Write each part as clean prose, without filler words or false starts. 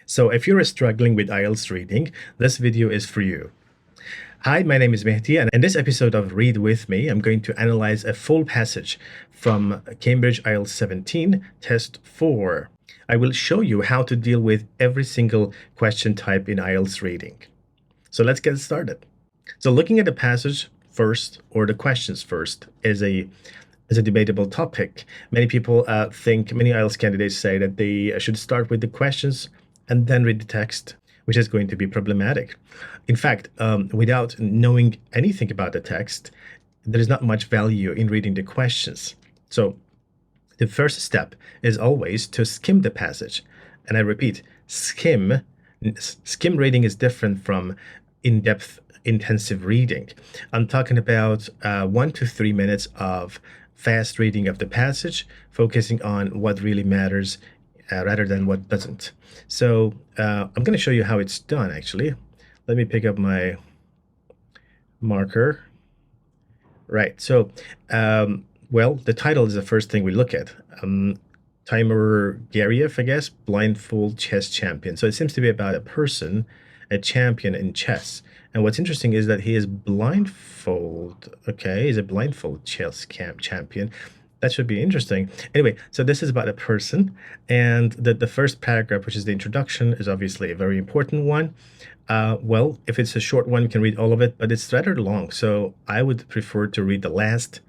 So if you're struggling with IELTS reading, this video is for you. Hi, my name is Mehdi, and in this episode of Read With Me, I'm going to analyze a full passage from Cambridge IELTS 17, Test 4. I will show you how to deal with every single question type in IELTS reading. So let's get started. So looking at the passage first, or the questions first, is a debatable topic. Many people many IELTS candidates say that they should start with the questions and then read the text, which is going to be problematic. In fact, without knowing anything about the text, there is not much value in reading the questions. So the first step is always to skim the passage. And I repeat, skim reading is different from in-depth intensive reading. I'm talking about 1 to 3 minutes of fast reading of the passage, focusing on what really matters rather than what doesn't. So I'm going to show you how it's done, actually. Let me pick up my marker. Right, so, well, the title is the first thing we look at. Timur Gariev, I guess, blindfold chess champion. So it seems to be about a person, a champion in chess. And what's interesting is that he is blindfold. Okay, he's a blindfold chess champion. That should be interesting. Anyway, so this is about a person, and the first paragraph, which is the introduction, is obviously a very important one. Well, if it's a short one, you can read all of it, but it's rather long, so I would prefer to read the last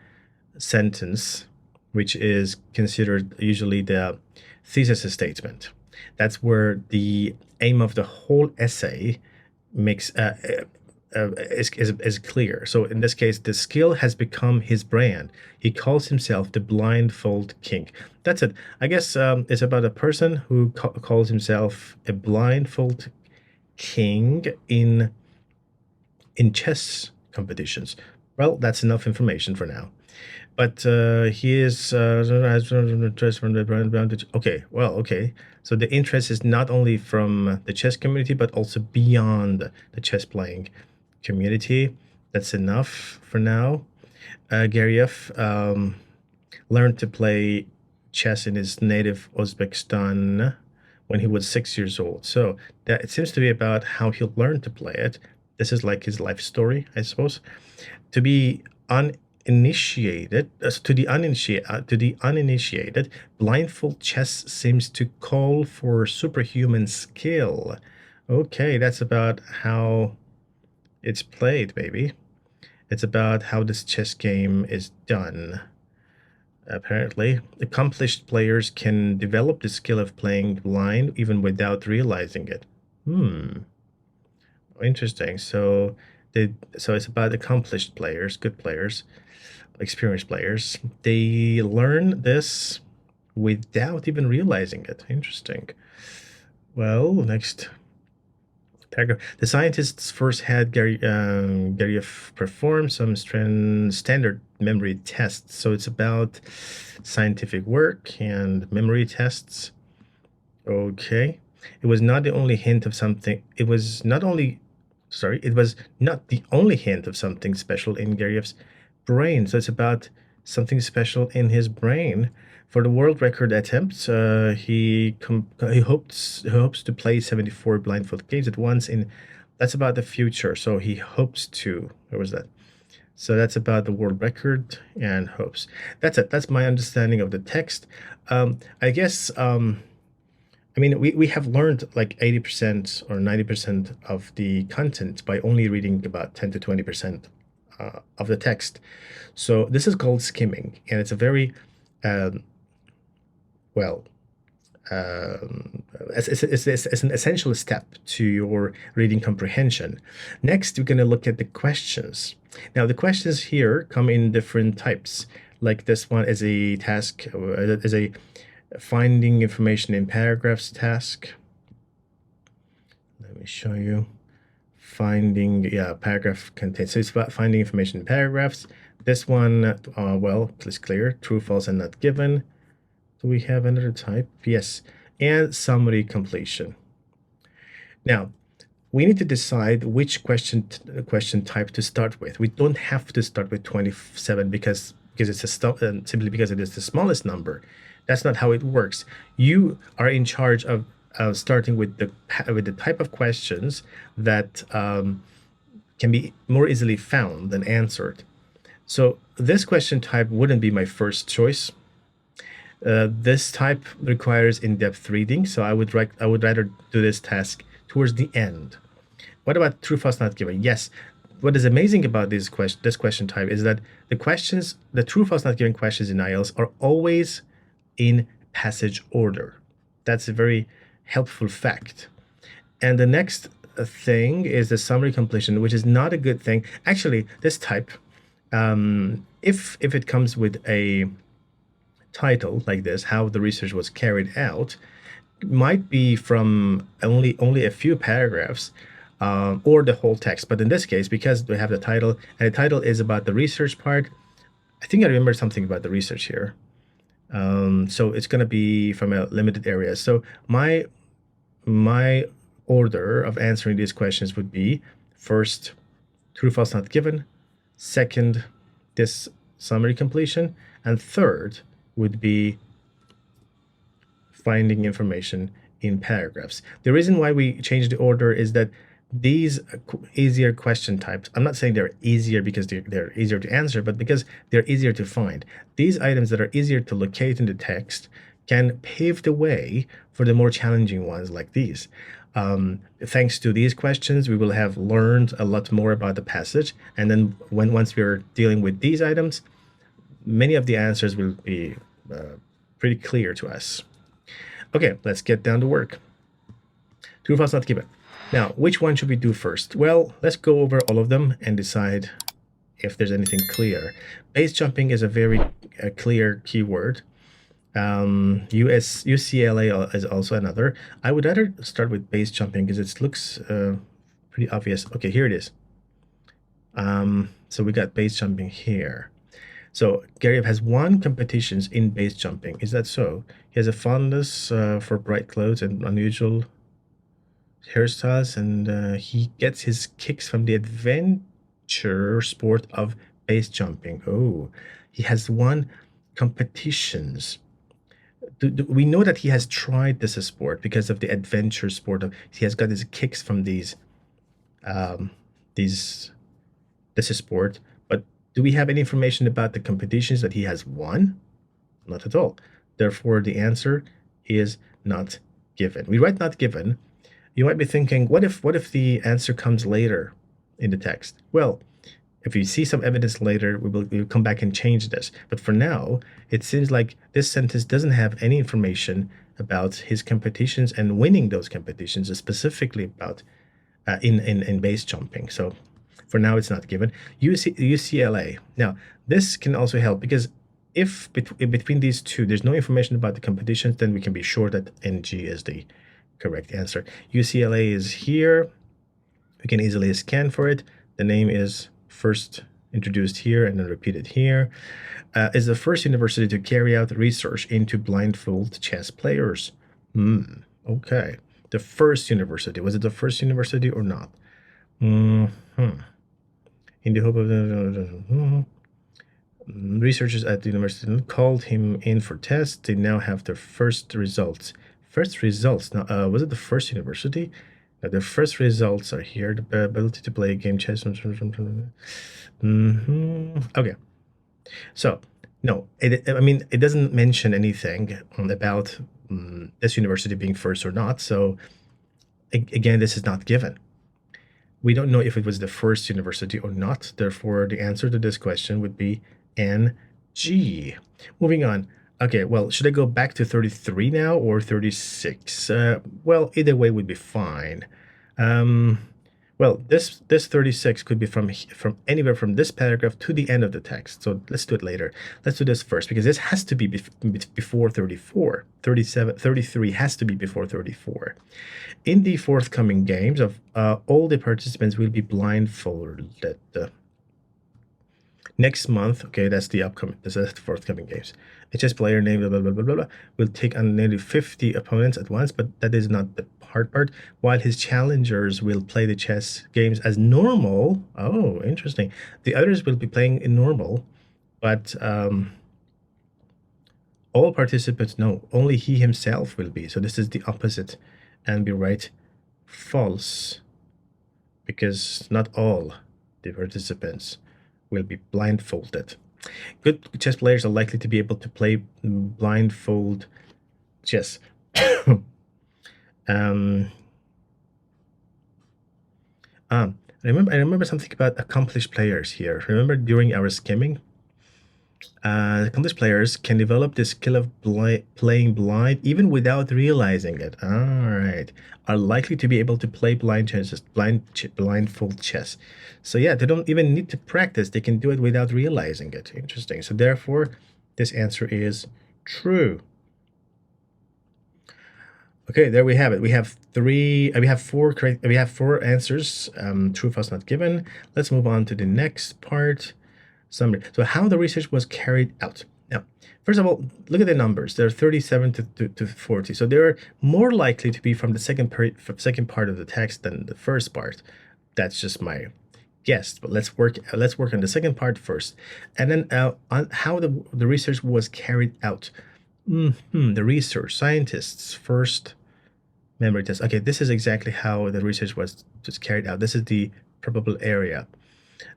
sentence, which is considered usually the thesis statement. That's where the aim of the whole essay makes is clear. So in this case, the skill has become his brand. He calls himself the blindfold king. That's it. I guess it's about a person who calls himself a blindfold king in chess competitions. Well, that's enough information for now. But he is okay. Well, okay. So the interest is not only from the chess community, but also beyond the chess playing community. That's enough for now. Gariev learned to play chess in his native Uzbekistan when he was 6 years old. So that it seems to be about how he learned to play it. This is like his life story, I suppose. To the uninitiated, blindfold chess seems to call for superhuman skill. Okay, that's about how it's played, baby. It's about how this chess game is done. Apparently, accomplished players can develop the skill of playing blind even without realizing it. Interesting. So it's about accomplished players, good players, experienced players. They learn this without even realizing it. Interesting. Well, next paragraph. The scientists first had Gariev perform some standard memory tests. So it's about scientific work and memory tests. Okay. It was not the only hint of something. It was not the only hint of something special in Gariev's brain. So it's about something special in his brain. For the world record attempts, he hopes to play 74 blindfold games at once. That's about the future. So he hopes to. Where was that? So that's about the world record and hopes. That's it. That's my understanding of the text. I guess. I mean, we have learned like 80% or 90% of the content by only reading about 10 to 20% of the text. So this is called skimming, and it's a very it's an essential step to your reading comprehension. Next, we're going to look at the questions. Now, the questions here come in different types. Like this one is a task, is a finding information in paragraphs task. Let me show you. Paragraph contains. So it's about finding information in paragraphs. This one, well, please clear. True, false, and not given. Do we have another type? Yes. And summary completion. Now, we need to decide which question type to start with. We don't have to start with 27 because it's simply because it is the smallest number. That's not how it works. You are in charge of starting with the type of questions that can be more easily found than answered. So this question type wouldn't be my first choice. This type requires in-depth reading, so I would rather do this task towards the end. What about true, false, not given? Yes. What is amazing about this question type is that the true, false, not given questions in IELTS are always in passage order. That's a very helpful fact. And the next thing is the summary completion, which is not a good thing. Actually, this type, if it comes with a title like this, how the research was carried out, might be from only a few paragraphs or the whole text. But in this case, because we have the title, and the title is about the research part, I think I remember something about the research here. So it's going to be from a limited area. So my order of answering these questions would be: first, true, false, not given; second, this summary completion; and third would be finding information in paragraphs. The reason why we changed the order is that these easier question types, I'm not saying they're easier because they're easier to answer, but because they're easier to find. These items that are easier to locate in the text can pave the way for the more challenging ones like these. Thanks to these questions, we will have learned a lot more about the passage, and then once we're dealing with these items, many of the answers will be pretty clear to us. Okay, let's get down to work. True, false, not given. Now, which one should we do first? Well, let's go over all of them and decide if there's anything clear. Base jumping is a very clear keyword. UCLA is also another. I would rather start with base jumping because it looks pretty obvious. Okay, here it is. So we got base jumping here. So Gary has won competitions in base jumping. Is that so? He has a fondness for bright clothes and unusual hairstyles, and he gets his kicks from the adventure sport of base jumping. Oh, he has won competitions. We know that he has tried this sport because of the adventure sport. He has got his kicks from this sport. But do we have any information about the competitions that he has won? Not at all. Therefore, the answer is not given. We write not given. You might be thinking, what if the answer comes later in the text? Well, if you see some evidence later, we'll come back and change this. But for now, it seems like this sentence doesn't have any information about his competitions and winning those competitions, specifically about in base jumping. So for now, it's not given. UCLA. Now, this can also help because if between these two, there's no information about the competitions, then we can be sure that NG is the correct answer. UCLA is here. We can easily scan for it. The name is first introduced here and then repeated here. Is the first university to carry out research into blindfold chess players. Okay. The first university. Was it the first university or not? In the hope of researchers at the university called him in for tests. They now have their first results. First results. Now, was it the first university? Now, the first results are here. The ability to play a game chess. Okay. So, no, it doesn't mention anything about this university being first or not. So, again, this is not given. We don't know if it was the first university or not. Therefore, the answer to this question would be NG. Moving on. Okay, well, should I go back to 33 now or 36? Well, either way would be fine. Well, this 36 could be from anywhere from this paragraph to the end of the text. So let's do it later. Let's do this first because this has to be before 34. 33 has to be before 34. In the forthcoming games, all the participants will be blindfolded. Next month, okay, that's the forthcoming games. A chess player named blah, blah, blah, blah, blah, will take on nearly 50 opponents at once, but that is not the hard part. While his challengers will play the chess games as normal. Oh, interesting. The others will be playing in normal, but all participants, no, only he himself will be. So this is the opposite and we write false, because not all the participants will be blindfolded. Good chess players are likely to be able to play blindfold chess. um, I remember something about accomplished players here. Remember during our skimming, accomplished players can develop the skill of playing blind even without realizing it. All right, are likely to be able to play blindfold chess. So yeah, they don't even need to practice. They can do it without realizing it. Interesting. So therefore, this answer is true. Okay, there we have it. We have four correct. We have four answers. True, false, not given. Let's move on to the next part. Summary. So how the research was carried out. Now, first of all, look at the numbers. They're 37 to 40. So they're more likely to be from the second part of the text than the first part. That's just my guess. But let's work on the second part first, and then on how the research was carried out. The research scientists first memory test. Okay, this is exactly how the research was just carried out. This is the probable area.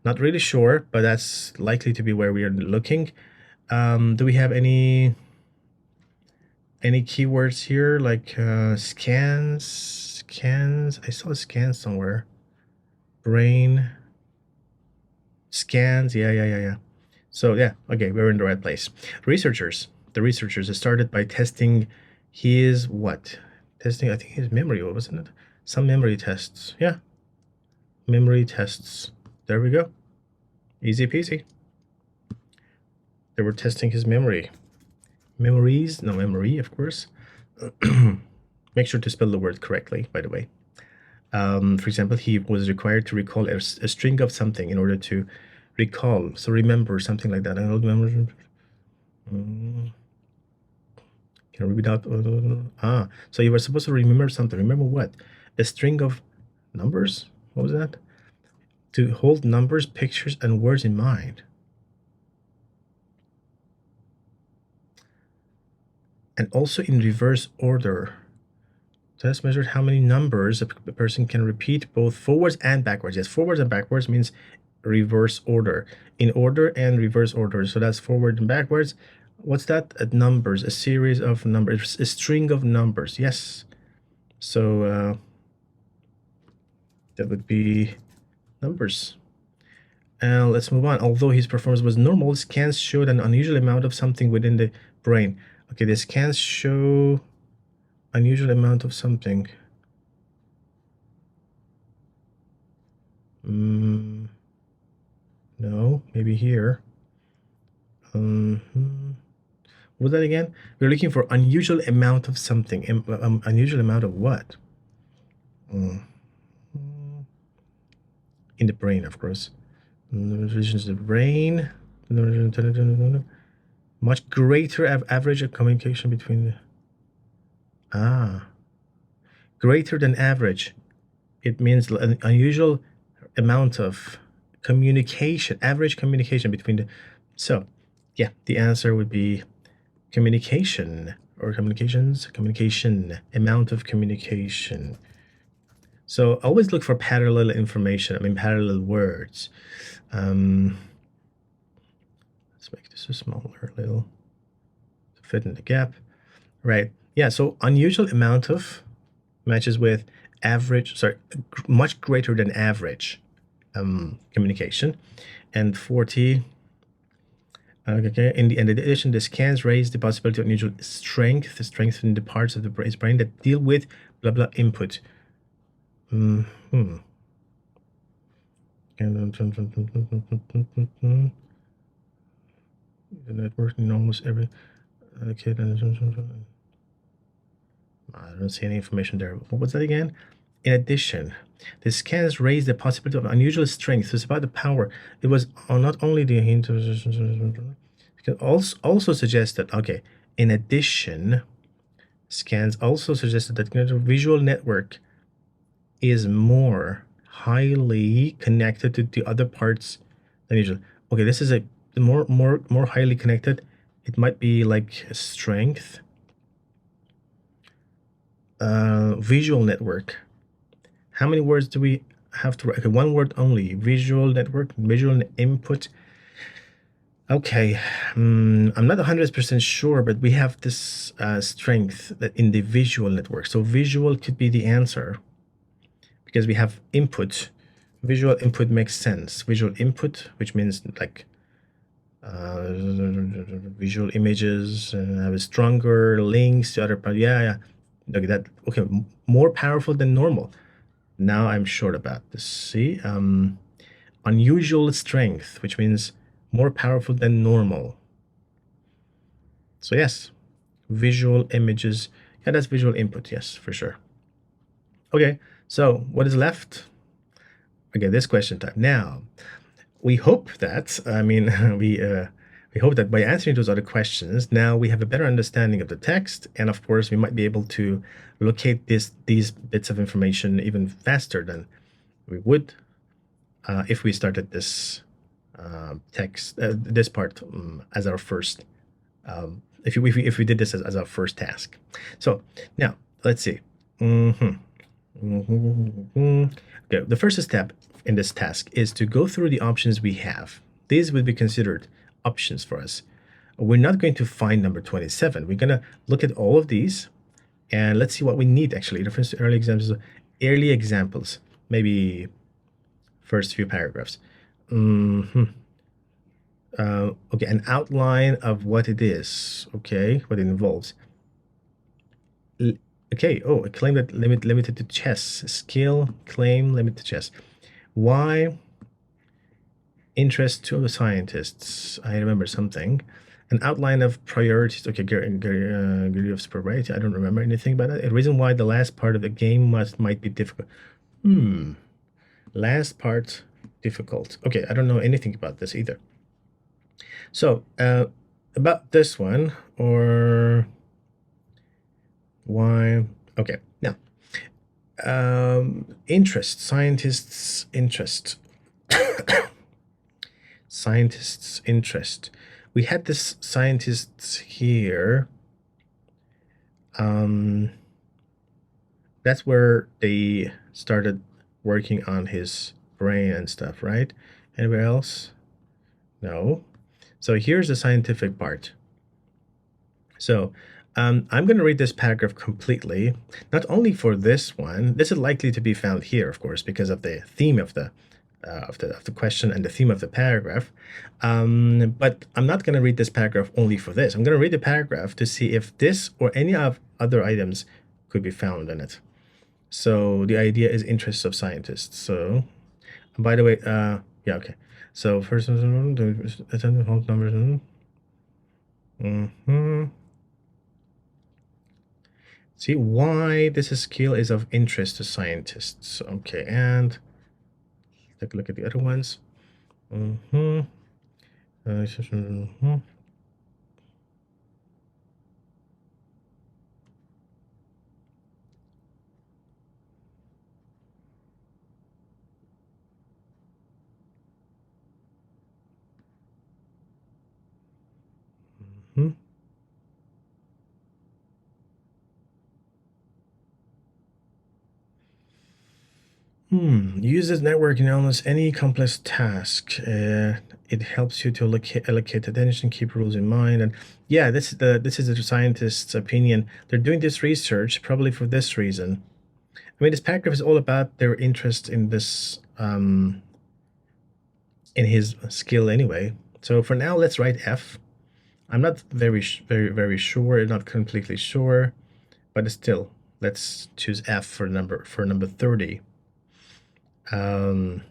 Not really sure, but that's likely to be where we are looking. Do we have any keywords here like scans? I saw scans somewhere. Brain scans. Yeah. So yeah, okay, we're in the right place. The researchers started by testing his what? Testing, I think his memory, wasn't it? Some memory tests. Yeah, memory tests. There we go. Easy peasy. They were testing his memory. Memory, of course. Make sure to spell the word correctly, by the way. For example, he was required to recall a string of something in order to recall. So remember, something like that. I don't remember. Can I read out? So you were supposed to remember something. Remember what? A string of numbers? What was that? To hold numbers, pictures, and words in mind. And also in reverse order. Test measured how many numbers a person can repeat both forwards and backwards. Yes, forwards and backwards means reverse order. In order and reverse order. So that's forward and backwards. What's that? Numbers, a series of numbers, a string of numbers. Yes. So that would be numbers. And let's move on. Although his performance was normal, scans showed an unusual amount of something within the brain. Okay, the scans show unusual amount of something. No, maybe here. What was that again? We're looking for unusual amount of something. Unusual amount of what? In the brain, of course. Regions of the brain. Much greater average of communication between the... greater than average. It means an unusual amount of communication, average communication between the... So, yeah, the answer would be communication or communication, amount of communication. So always look for parallel information, parallel words. Let's make this a smaller little to fit in the gap. Right. Yeah, so unusual amount of matches with average, much greater than average communication. And 40, okay, in addition, the scans raise the possibility of unusual strength in the parts of the brain that deal with blah blah input. The network in almost every... Okay, I don't see any information there. What was that again? In addition, the scans raised the possibility of unusual strength. It's about the power. It was not only the hint of... It can also suggest that, okay, in addition, scans also suggested that the visual network is more highly connected to the other parts than usual. Okay, this is a more highly connected. It might be like strength. visual network. How many words do we have to write? Okay, one word only. Visual network, visual input. Okay, I'm not 100% sure, but we have this strength that in the visual network. So visual could be the answer because we have input. Visual input makes sense. Visual input, which means like visual images, have a stronger links to other part. Yeah. Okay, that okay. More powerful than normal. Now I'm short about this. See, unusual strength, which means more powerful than normal. So yes, visual images. Yeah, that's visual input. Yes, for sure. Okay, so what is left? Okay, this question time. Now, we hope that, I mean, we hope that by answering those other questions, now we have a better understanding of the text, and of course, we might be able to locate these bits of information even faster than we would if we started this this part as our first, if we did this as our first task. So now let's see. Okay, the first step in this task is to go through the options we have. These would be considered options for us. We're not going to find number 27. We're going to look at all of these and let's see what we need actually. Reference to early examples, maybe first few paragraphs. Okay, an outline of what it is, okay, what it involves. Okay, oh, a claim that limited to chess. Skill, claim, limited to chess. Why? Interest to scientists. I remember something. An outline of priorities. Okay, Gary of sobriety. I don't remember anything about that. A reason why the last part of the game might be difficult. Last part difficult. Okay, I don't know anything about this either. So, about this one, or why? Okay, now, interest, scientists' interest. Scientists' interest. We had this scientists here. That's where they started working on his brain and stuff, right? Anywhere else? No. So here's the scientific part. So I'm going to read this paragraph completely, not only for this one. This is likely to be found here, of course, because of the theme of the question and the theme of the paragraph. But I'm not going to read this paragraph only for this. I'm going to read the paragraph to see if this or any of other items could be found in it. So the idea is interests of scientists. So, by the way, yeah, okay. So first, attended whole numbers. See why this skill is of interest to scientists. Okay, and take a look at the other ones. Uses network in almost any complex task. It helps you to allocate attention, keep rules in mind, and yeah, this is the scientist's opinion. They're doing this research probably for this reason. I mean, this paragraph is all about their interest in this in his skill anyway. So for now, let's write F. I'm not very sure, not completely sure, but still, let's choose F for number 30. Or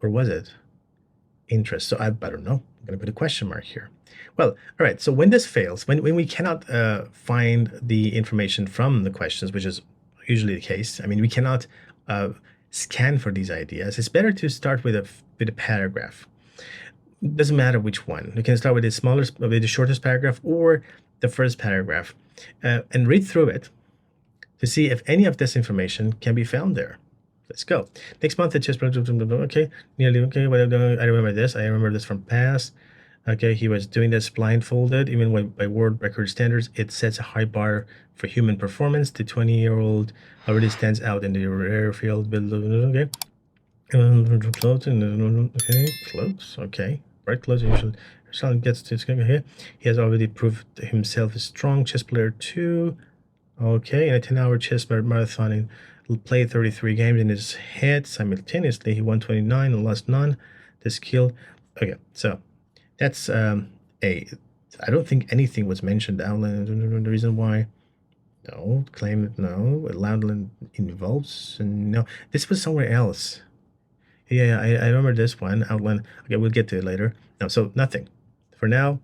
was it interest? So I don't know. I'm gonna put a question mark here. Well, all right. So when this fails, when we cannot find the information from the questions, which is usually the case, I mean, we cannot scan for these ideas. It's better to start with a paragraph. It doesn't matter which one. You can start with the shortest paragraph or the first paragraph, and read through it to see if any of this information can be found there. Let's go. Next month, the chess project. Okay, nearly okay. I remember this. I remember this from past. Okay, he was doing this blindfolded, even when by world record standards, it sets a high bar for human performance. The 20-year-old already stands out in the rare field. Okay. Clothes and okay, clothes. Okay, bright clothes. Usually, Charlotte gets to here. He has already proved himself a strong chess player too. Okay, in a 10-hour chess marathon, he played 33 games in his head simultaneously. He won 29 and lost none. The skill. Okay, so that's a. I don't think anything was mentioned. Outline the reason why. No, claim it. No, Loudland involves. No, this was somewhere else. Yeah, I remember this one. Outline. Okay, we'll get to it later. No, so nothing. For now,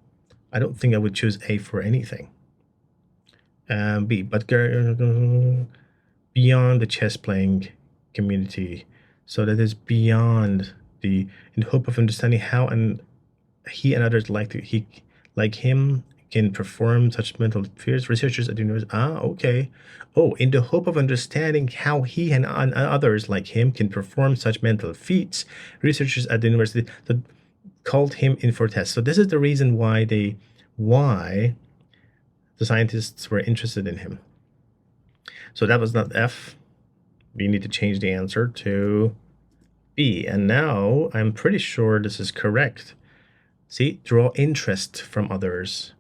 I don't think I would choose A for anything. B, but beyond the chess playing community, so that is beyond the in the hope of understanding how and he and others like him can perform such mental fears. Researchers at the university. Okay. Oh, in the hope of understanding how he and others like him can perform such mental feats, researchers at the university that called him in for tests. So this is the reason why the scientists were interested in him. So that was not F. We need to change the answer to B. And now I'm pretty sure this is correct. See, draw interest from others.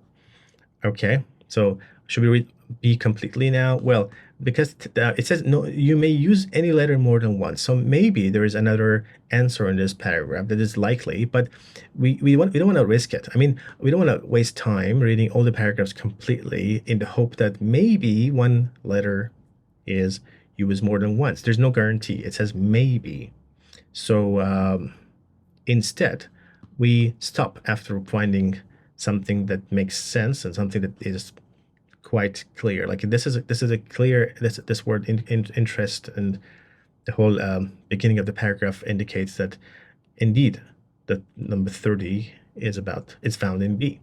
Okay, so should we read B completely now? Well, because it says no, you may use any letter more than once. So maybe there is another answer in this paragraph that is likely, but we don't want to risk it. I mean, we don't want to waste time reading all the paragraphs completely in the hope that maybe one letter is used more than once. There's no guarantee. It says maybe. So instead, we stop after finding something that makes sense and something that is quite clear. Like this is a clear this word interest, and the whole beginning of the paragraph indicates that indeed the number 30 is found in B.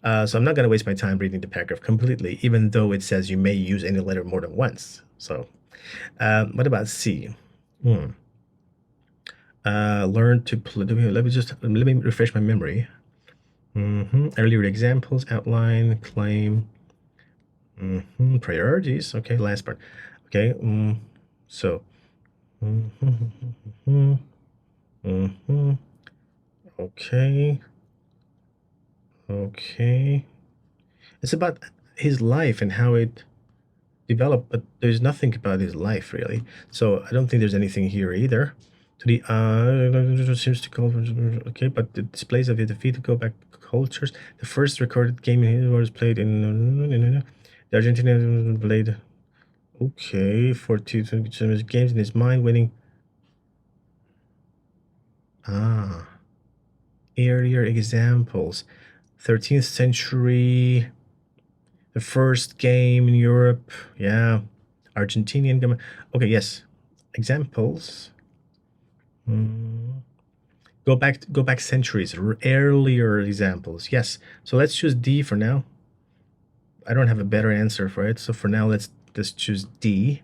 So I'm not going to waste my time reading the paragraph completely, even though it says you may use any letter more than once. So what about C? Learn to play. Let me refresh my memory. Earlier examples, outline, claim, priorities. Okay, last part. Okay, so. Okay. Okay. It's about his life and how it developed, but there's nothing about his life really. So I don't think there's anything here either. To the seems to call okay, but the displays of the defeated go back cultures. The first recorded game in history was played in the Argentina played. Okay, 42 games in his mind, winning. Earlier examples, 13th century. The first game in Europe, yeah, Argentinian game. Okay, yes, examples. Go back centuries, earlier examples. Yes, so let's choose D for now. I don't have a better answer for it, so for now let's just choose D.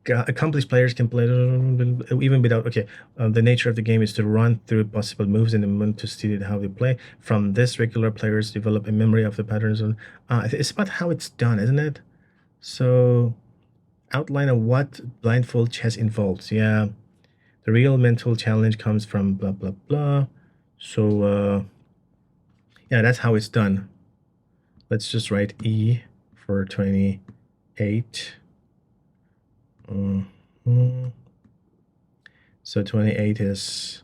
Accomplished players can play even without. Okay, the nature of the game is to run through possible moves in the moment to study how they play. From this, regular players develop a memory of the patterns. It's about how it's done, isn't it? So, outline of what blindfold chess involves. Yeah, the real mental challenge comes from blah blah blah. So, yeah, that's how it's done. Let's just write E for 28. So 28 is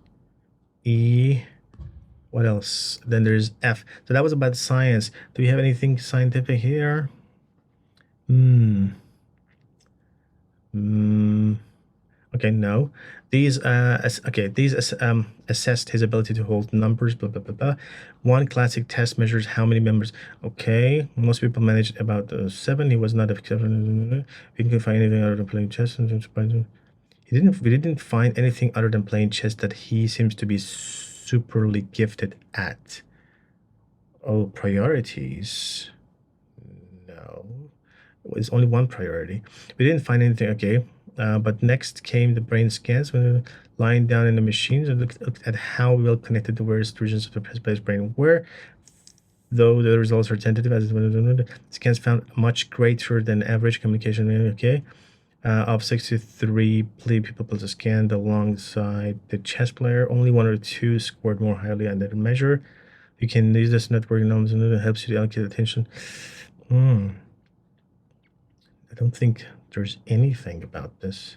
E. What else? Then there's F. So that was about science. Do we have anything scientific here? Okay, no. These assessed his ability to hold numbers, blah blah blah blah. One classic test measures how many members. Okay, most people managed about 7. He was not a 7. We can find anything other than playing chess. We didn't find anything other than playing chess that he seems to be superly gifted at. Oh, priorities. No. It's only one priority. We didn't find anything. Okay. But next came the brain scans. When lying down in the machines and looked at how well connected the various regions of the player's brain were. Though the results are tentative, as scans found much greater than average communication. Okay. Of 63 people plus a scanned alongside the chess player, only 1 or 2 scored more highly on that measure. You can use this network numbers and it helps you to allocate attention. I don't think there's anything about this.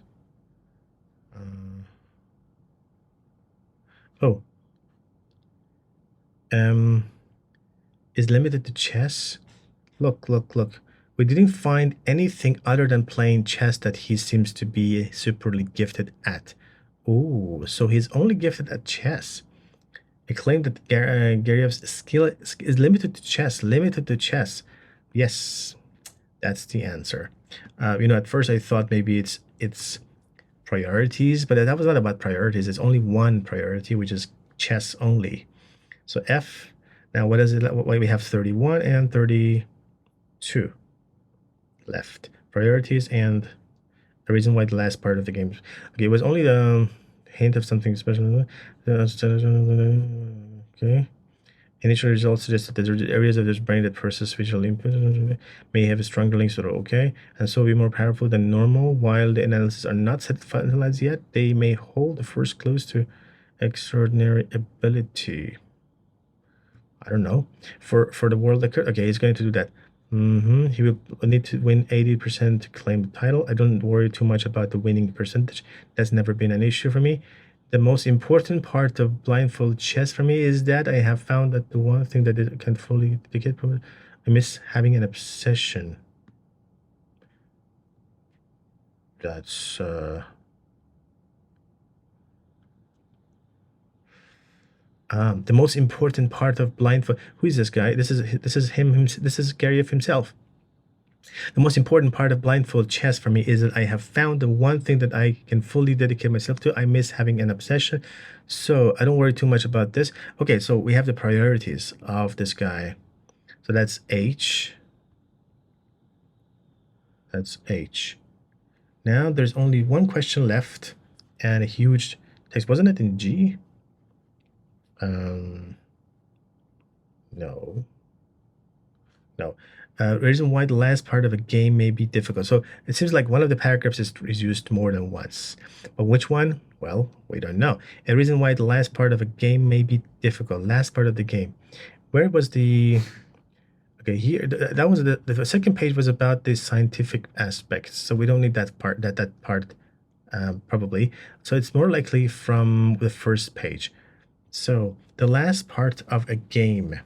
Is limited to chess. Look. We didn't find anything other than playing chess that he seems to be superly gifted at. Oh, so he's only gifted at chess. It claimed that Garyev's skill is limited to chess. Yes, that's the answer. At first I thought maybe it's priorities, but that was not about priorities. It's only one priority, which is chess only. So F. Now, what is it? Why we have 31 and 32 left. Priorities and the reason why the last part of the game. Okay, it was only the hint of something special. Okay. Initial results suggest that the areas of this brain that process visual input may have stronger links to the okay, and so be more powerful than normal. While the analysis are not set finalized yet, they may hold the first clues to extraordinary ability. I don't know. For the world record, okay, he's going to do that. He will need to win 80% to claim the title. I don't worry too much about the winning percentage. That's never been an issue for me. The most important part of blindfold chess for me is that I have found that the one thing that it can fully dedicate, I miss having an obsession. That's the most important part of blindfold. Who is this guy? This is him. This is Garyev himself. The most important part of blindfold chess for me is that I have found the one thing that I can fully dedicate myself to. I miss having an obsession, so I don't worry too much about this. Okay, so we have the priorities of this guy. So that's H. That's H. Now there's only one question left and a huge text. Wasn't it in G? No. Reason why the last part of a game may be difficult. So it seems like one of the paragraphs is used more than once. But which one? Well, we don't know. A reason why the last part of a game may be difficult. Last part of the game. Where was the... Okay, here, that was the second page was about the scientific aspects. So we don't need that part, that part probably. So it's more likely from the first page. So the last part of a game.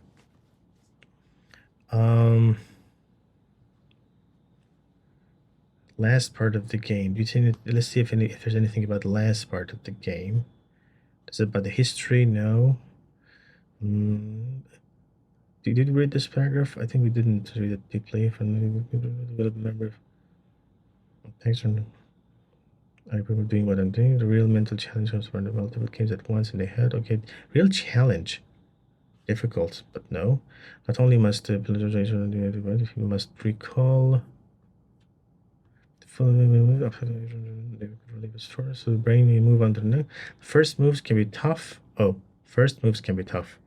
Last part of the game. Do you think? Let's see if there's anything about the last part of the game. Is it about the history? No. Did you read this paragraph? I think we didn't read it deeply. From the member. Thanks for. I remember doing what I'm doing. The real mental challenge was when the multiple games at once in the head. Okay, real challenge. Difficult, but no. Not only must the you must recall the following so the brain you move on to the next. First moves can be tough. Oh, first moves can be tough.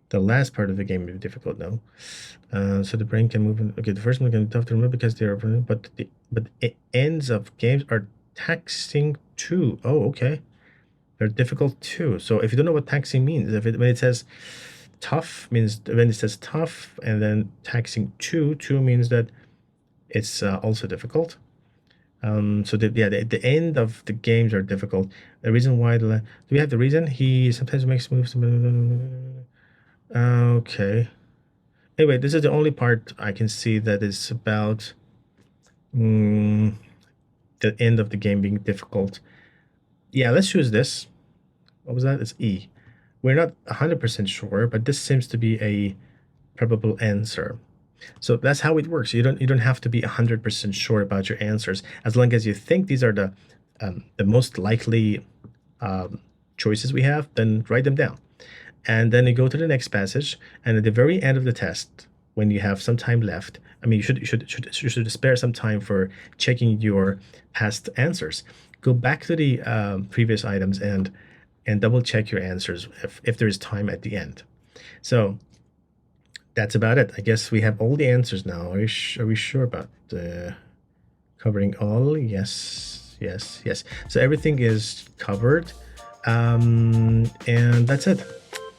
The last part of the game may be difficult. No. So the brain can move. Okay, the first move can be tough to remember because they are, but the ends of games are taxing too. Oh, okay. They're difficult too. So if you don't know what taxing means, when it says tough means when it says tough, and then taxing two means that it's also difficult. So the end of the games are difficult. The reason why do we have the reason? He sometimes makes moves. Okay. Anyway, this is the only part I can see that is about the end of the game being difficult. Yeah, let's choose this. What was that? It's E. We're not 100% sure, but this seems to be a probable answer. So that's how it works. You don't have to be 100% sure about your answers. As long as you think these are the most likely choices we have, then write them down. And then you go to the next passage, and at the very end of the test, when you have some time left, I mean, you should spare some time for checking your past answers. Go back to the previous items and double check your answers if there's time at the end. So that's about it. I guess we have all the answers now. Are we sure about covering all? Yes, yes, yes. So everything is covered, and that's it.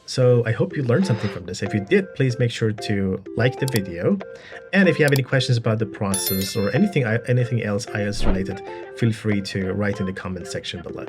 So I hope you learned something from this. If you did, please make sure to like the video. And if you have any questions about the process or anything else IELTS related, feel free to write in the comment section below.